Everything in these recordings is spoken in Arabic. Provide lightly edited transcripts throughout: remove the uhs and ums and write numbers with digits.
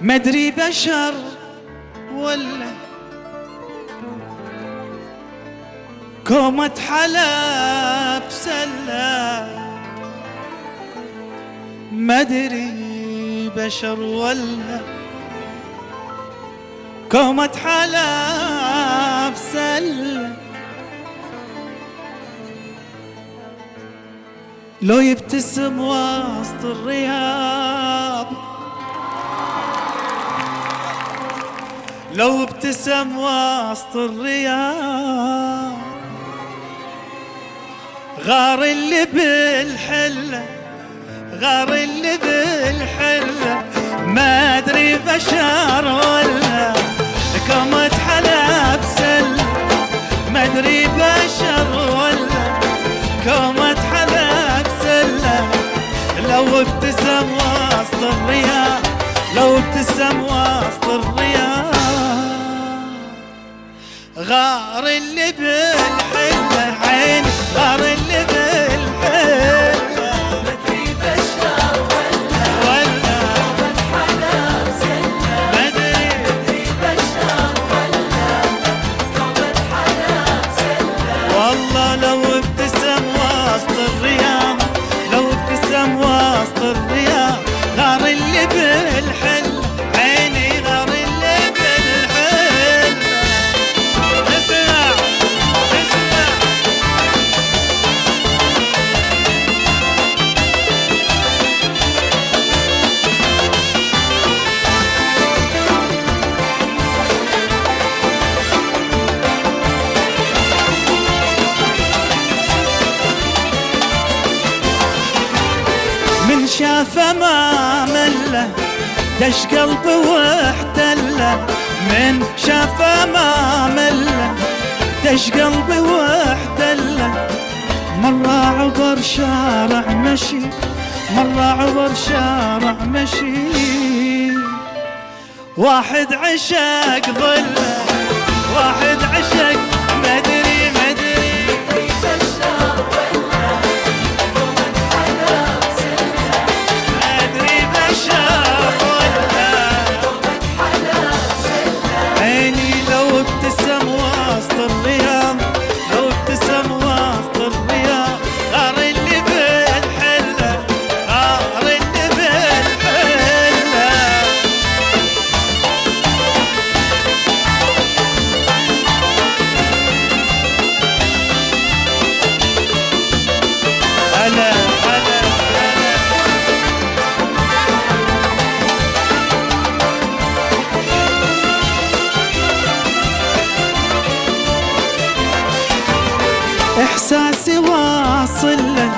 مدري بشر ولا كومة حلب سلة، مدري بشر ولا كومة حلب سلة، لو يبتسم وسط الرياض، لو ابتسم وسط الرياض، غار اللي بالحلة، غار اللي بالحلة، ما ادري بشر ولا كومة حلب سلة، ما ادري بشر ولا كومة حلب سلة، لو ابتسم وسط الرياض، لو ابتسم وسط الرياض، غار اللي بالحلة عيني، غار اللي بالحلة، مدري بشر ولا كومة حلب سلة، مدري بشر ولا كومة حلب سلة، والله لو ابتسم وسط الرياض، لو ابتسم وسط الرياض، غار اللي بالحلة عيني، غار اللي بالحلة. اسمع اسمع من شافه ما مله، دش قلبي واحتله، من شافه ما مله، دش قلبي واحتله، مرة عبر شارع مشي، مرة عبر شارع مشي، واحد عشق ظله، واحد عشق مدري مدري بشر ولا كومة حلب سلة، مدري بشر ولا كومة حلب سلة، عيني، لو ابتسم وسط الرياض، لو ابتسم وسط الرياض، غار اللي بالحلة، غار اللي بالحلة. هلا هلا هلا إحساسي واصل له،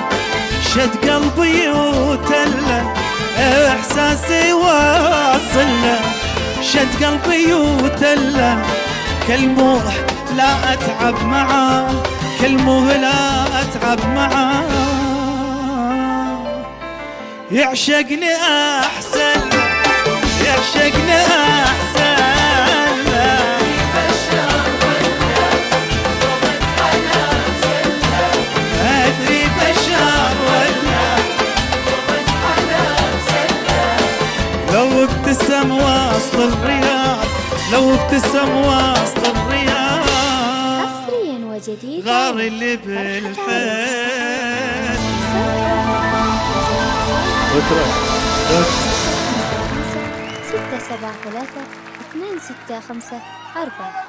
شد قلبي وتله، إحساسي واصل له، شد قلبي وتله، كلمه لا أتعب معاه، كلمه لا أتعب معاه، يعشقني أحسن له، يعشقني أحسن له. بشر ولا كومة حلب سلة، أدري بشر ولا كومة حلب سلة، لو ابتسم وسط الرياض، لو ابتسم وسط الرياض، حصريا وجديدا غار اللي بالحيل. ستة سبعة ثلاثة 2 6 5 4